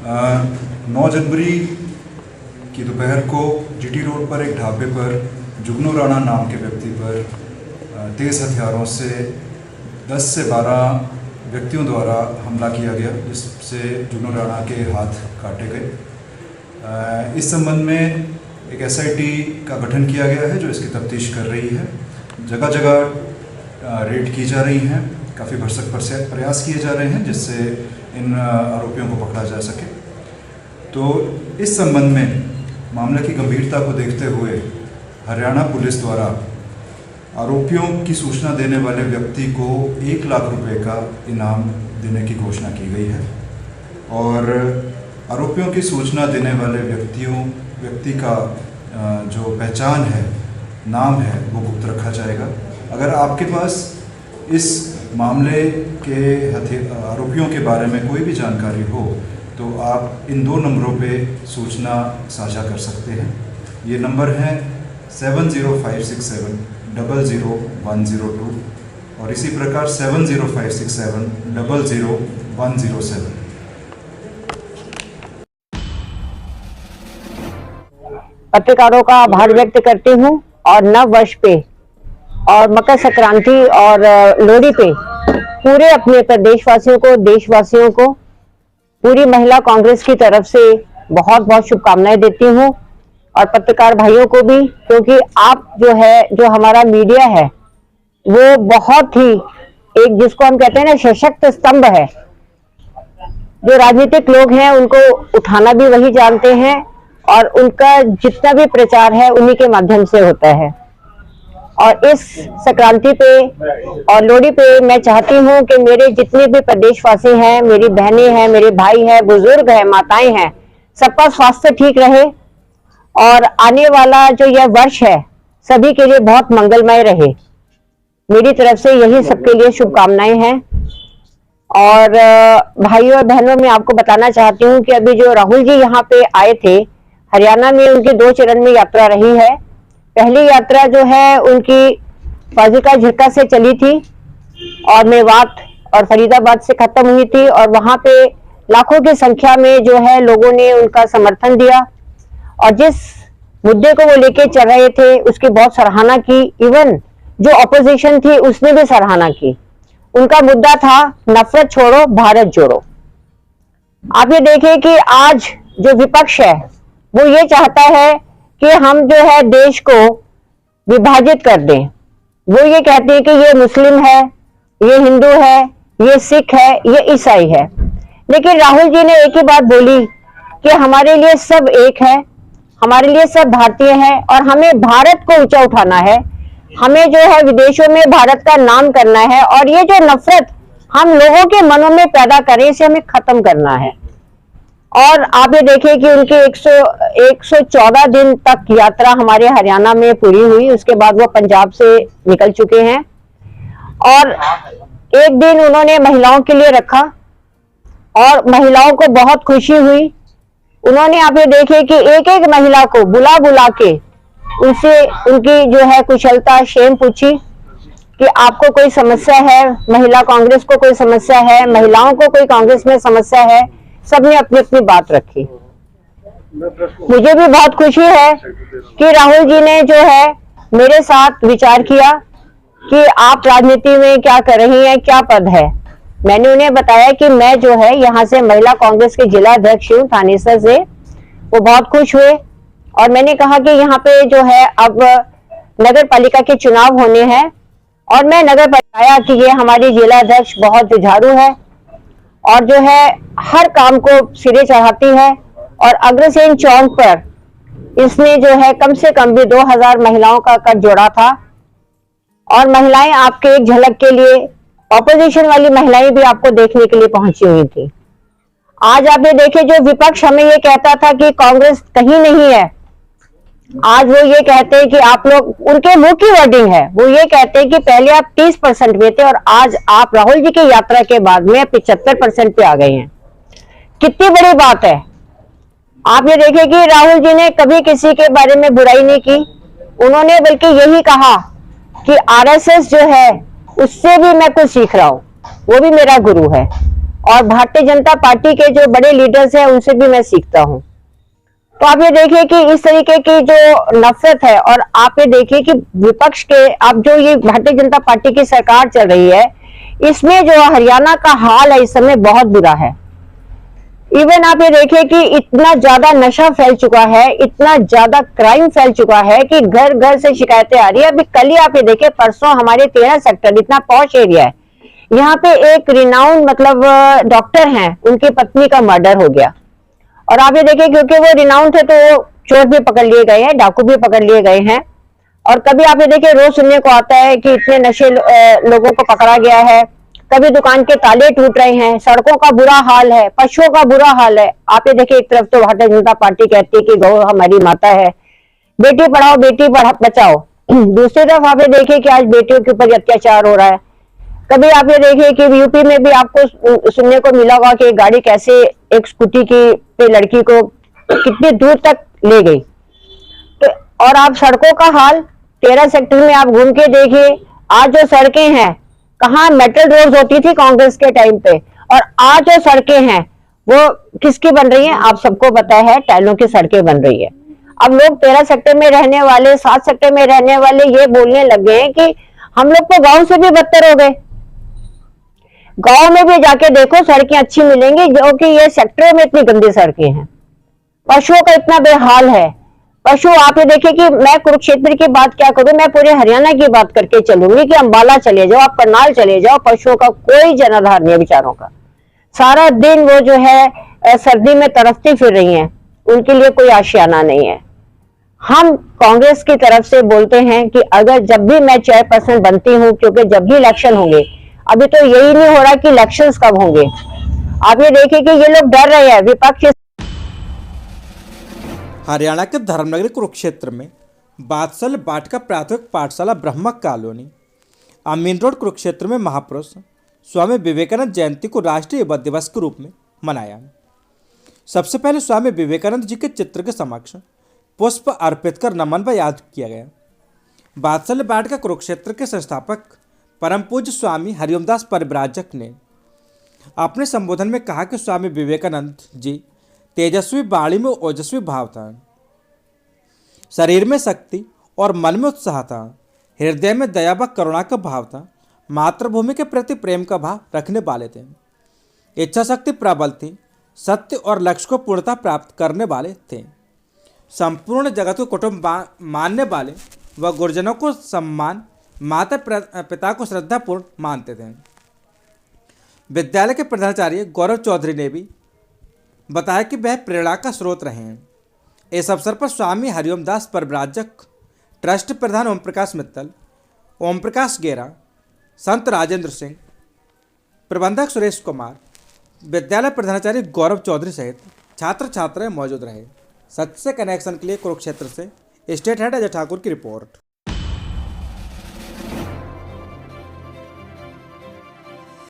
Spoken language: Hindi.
9 जनवरी की दोपहर को जीटी रोड पर एक ढाबे पर जुगनू राणा नाम के व्यक्ति पर तेज़ हथियारों से 10 से 12 व्यक्तियों द्वारा हमला किया गया, जिससे जुगनू राणा के हाथ काटे गए। इस संबंध में एक एसआईटी का गठन किया गया है जो इसकी तफ्तीश कर रही है। जगह जगह रेड की जा रही हैं, काफ़ी भरसक प्रयास किए जा रहे हैं जिससे इन आरोपियों को पकड़ा जा सके। तो इस संबंध में मामले की गंभीरता को देखते हुए हरियाणा पुलिस द्वारा आरोपियों की सूचना देने वाले व्यक्ति को 1 लाख रुपए का इनाम देने की घोषणा की गई है और आरोपियों की सूचना देने वाले व्यक्ति का जो पहचान है, नाम है, वो गुप्त रखा जाएगा। अगर आपके पास इस मामले के आरोपियों के बारे में कोई भी जानकारी हो तो आप इन 2 नंबरों पे सूचना साझा कर सकते हैं। ये नंबर हैं 70567 00102 और इसी प्रकार 70567 00107। पत्रकारों का आभार व्यक्त करती हूँ और नव वर्ष पे और मकर संक्रांति और लोहड़ी पे पूरे अपने प्रदेशवासियों को, देशवासियों को, पूरी महिला कांग्रेस की तरफ से बहुत बहुत शुभकामनाएं देती हूँ और पत्रकार भाइयों को भी, क्योंकि आप जो हमारा मीडिया है वो बहुत ही एक जिसको हम कहते हैं ना सशक्त स्तंभ है। जो राजनीतिक लोग हैं उनको उठाना भी वही जानते हैं और उनका जितना भी प्रचार है उन्हीं के माध्यम से होता है। और इस संक्रांति पे और लोहड़ी पे मैं चाहती हूँ कि मेरे जितने भी प्रदेशवासी हैं, मेरी बहनें हैं, मेरे भाई हैं, बुजुर्ग हैं, माताएं हैं, सबका स्वास्थ्य ठीक रहे और आने वाला जो यह वर्ष है सभी के लिए बहुत मंगलमय रहे। मेरी तरफ से यही सबके लिए शुभकामनाएं हैं। और भाइयों और बहनों, मैं आपको बताना चाहती हूँ कि अभी जो राहुल जी यहाँ पे आए थे, हरियाणा में उनकी 2 चरण में यात्रा रही है। पहली यात्रा जो है उनकी फाजिल्का झिरका से चली थी और मेवात और फरीदाबाद से खत्म हुई थी और वहां पे लाखों की संख्या में जो है लोगों ने उनका समर्थन दिया और जिस मुद्दे को वो लेके चल रहे थे उसकी बहुत सराहना की। इवन जो ऑपोजिशन थी उसने भी सराहना की। उनका मुद्दा था नफरत छोड़ो, भारत जोड़ो। आप ये देखिए कि आज जो विपक्ष है वो ये चाहता है कि हम जो है देश को विभाजित कर दें। वो ये कहते हैं कि ये मुस्लिम है, ये हिंदू है, ये सिख है, ये ईसाई है। लेकिन राहुल जी ने एक ही बात बोली कि हमारे लिए सब एक है, हमारे लिए सब भारतीय हैं और हमें भारत को ऊंचा उठाना है। हमें जो है विदेशों में भारत का नाम करना है और ये जो नफरत हम लोगों के मनों में पैदा करें इसे हमें खत्म करना है। और आप ये देखिए कि उनकी 114 दिन तक यात्रा हमारे हरियाणा में पूरी हुई। उसके बाद वो पंजाब से निकल चुके हैं और एक दिन उन्होंने महिलाओं के लिए रखा और महिलाओं को बहुत खुशी हुई। उन्होंने आप ये देखिए कि एक एक महिला को बुला बुला के उनसे उनकी जो है कुशलता क्षेम पूछी कि आपको कोई समस्या है, महिला कांग्रेस को कोई समस्या है, महिलाओं को कोई कांग्रेस में समस्या है। सबने अपनी अपनी बात रखी। मुझे भी बहुत खुशी है कि राहुल जी ने जो है मेरे साथ विचार किया कि आप राजनीति में क्या कर रही हैं, क्या पद है। मैंने उन्हें बताया कि मैं जो है यहाँ से महिला कांग्रेस के जिला अध्यक्ष हूँ थानेसर से। वो बहुत खुश हुए और मैंने कहा कि यहाँ पे जो है अब नगर पालिका के चुनाव होने हैं और मैं नगर बताया कि ये हमारी जिला अध्यक्ष बहुत जुझारू है और जो है हर काम को सिरे चढ़ाती है और अग्रसेन चौक पर इसने जो है कम से कम भी 2000 महिलाओं का कर जोड़ा था। और महिलाएं आपके एक झलक के लिए, ऑपोजिशन वाली महिलाएं भी आपको देखने के लिए पहुंची हुई थी। आज आप ये देखिए जो विपक्ष हमें ये कहता था कि कांग्रेस कहीं नहीं है, आज वो ये कहते हैं कि आप लोग, उनके मुंह की वर्डिंग है, वो ये कहते हैं कि पहले आप 30% में थे और आज आप राहुल जी की यात्रा के बाद में 75% पे आ गए हैं। कितनी बड़ी बात है। आप ये देखिए कि राहुल जी ने कभी किसी के बारे में बुराई नहीं की। उन्होंने बल्कि यही कहा कि आरएसएस जो है उससे भी मैं कुछ सीख रहा हूं, वो भी मेरा गुरु है। और भारतीय जनता पार्टी के जो बड़े लीडर्स हैं उनसे भी मैं सीखता हूँ। तो आप ये देखिए कि इस तरीके की जो नफरत है, और आप ये देखिए कि विपक्ष के अब जो ये भारतीय जनता पार्टी की सरकार चल रही है, इसमें जो हरियाणा का हाल है इस समय बहुत बुरा है। इवन आप ये देखिए कि इतना ज्यादा नशा फैल चुका है, इतना ज्यादा क्राइम फैल चुका है कि घर घर से शिकायतें आ रही है। अभी कल ही आप ये देखिए, परसों हमारे 13 सेक्टर, इतना पॉश एरिया है, यहाँ पे एक रिनाउंड मतलब डॉक्टर हैं, उनकी पत्नी का मर्डर हो गया। और आप ये देखिए क्योंकि वो रिनाउंड थे तो वो चोर भी पकड़ लिए गए हैं, डाकू भी पकड़ लिए गए हैं। और कभी आप ये देखिए रोज सुनने को आता है कि इतने नशे लोगों को पकड़ा गया है, कभी दुकान के ताले टूट रहे हैं, सड़कों का बुरा हाल है, पशुओं का बुरा हाल है। आप ये देखिए, एक तरफ तो भारतीय जनता पार्टी कहती है कि गौ हमारी माता है, बेटी पढ़ाओ बेटी बचाओ, दूसरी तरफ आप ये देखिए कि आज बेटियों के ऊपर अत्याचार हो रहा है। कभी आप ये देखिए कि यूपी में भी आपको सुनने को मिला होगा कि गाड़ी कैसे एक स्कूटी की पे लड़की को कितनी दूर तक ले गई। तो और आप सड़कों का हाल 13 सेक्टर में आप घूम के देखिए, आज जो सड़कें हैं, कहाँ मेटल रोड्स होती थी कांग्रेस के टाइम पे, और आज जो सड़कें हैं वो किसकी बन रही हैं? आप सबको पता है, टाइलों की सड़कें बन रही है। अब लोग 13 सेक्टर में रहने वाले, 7 सेक्टर में रहने वाले ये बोलने लग गए हैं कि हम लोग तो गांव से भी बदतर हो गए। गांव में भी जाके देखो सड़कें अच्छी मिलेंगी, जो कि ये सेक्टरों में इतनी गंदी सड़कें हैं। पशुओं का इतना बेहाल है। पशु आप ये देखिए कि मैं कुरुक्षेत्र की बात क्या करूं, मैं पूरे हरियाणा की बात करके चलूंगी कि अंबाला चले जाओ, आप करनाल चले जाओ, पशुओं का कोई जनाधार नहीं है बेचारों का। सारा दिन वो जो है सर्दी में तरसती फिर रही हैं, उनके लिए कोई आशियाना नहीं है। हम कांग्रेस की तरफ से बोलते हैं कि अगर जब भी मैं चेयरपर्सन बनती हूँ, क्योंकि जब भी इलेक्शन होंगे, अभी तो यही नहीं हो रहा कि इलेक्शंस कब होंगे। आप ये देखिए कि ये लोग डर रहे हैं, विपक्ष। हरियाणा के धर्मनगरी कुरुक्षेत्र में बादशाह बाटिका प्राथमिक पाठशाला ब्रह्मक कॉलोनी अमीन रोड कुरुक्षेत्र में महापुरुष स्वामी विवेकानंद जयंती को राष्ट्रीय युवा दिवस के रूप में मनाया। सबसे पहले स्वामी विवेकानंद जी के चित्र के समक्ष पुष्प अर्पित कर नमन व याद किया गया। बादशाह बाटिका कुरुक्षेत्र के संस्थापक परम पूज्य स्वामी हरिओमदास परिव्राजक ने अपने संबोधन में कहा कि स्वामी विवेकानंद जी तेजस्वी वाणी में ओजस्वी भाव था, शरीर में शक्ति और मन में उत्साह था, हृदय में दया व करुणा का भाव था, मातृभूमि के प्रति प्रेम का भाव रखने वाले थे, इच्छा शक्ति प्रबल थी, सत्य और लक्ष्य को पूर्णता प्राप्त करने वाले थे, संपूर्ण जगत को कुटुंब मानने वाले व गुरुजनों को सम्मान, माता पिता को श्रद्धापूर्ण मानते थे। विद्यालय के प्रधानाचार्य गौरव चौधरी ने भी बताया कि वह प्रेरणा का स्रोत रहे हैं। इस अवसर पर स्वामी हरिओमदास परिव्राजक ट्रस्ट प्रधान ओम प्रकाश मित्तल, ओम प्रकाश गेरा, संत राजेंद्र सिंह, प्रबंधक सुरेश कुमार, विद्यालय प्रधानाचार्य गौरव चौधरी सहित छात्र छात्राएं मौजूद रहे। सच से कनेक्शन के लिए कुरुक्षेत्र से स्टेट हेड अजय ठाकुर की रिपोर्ट।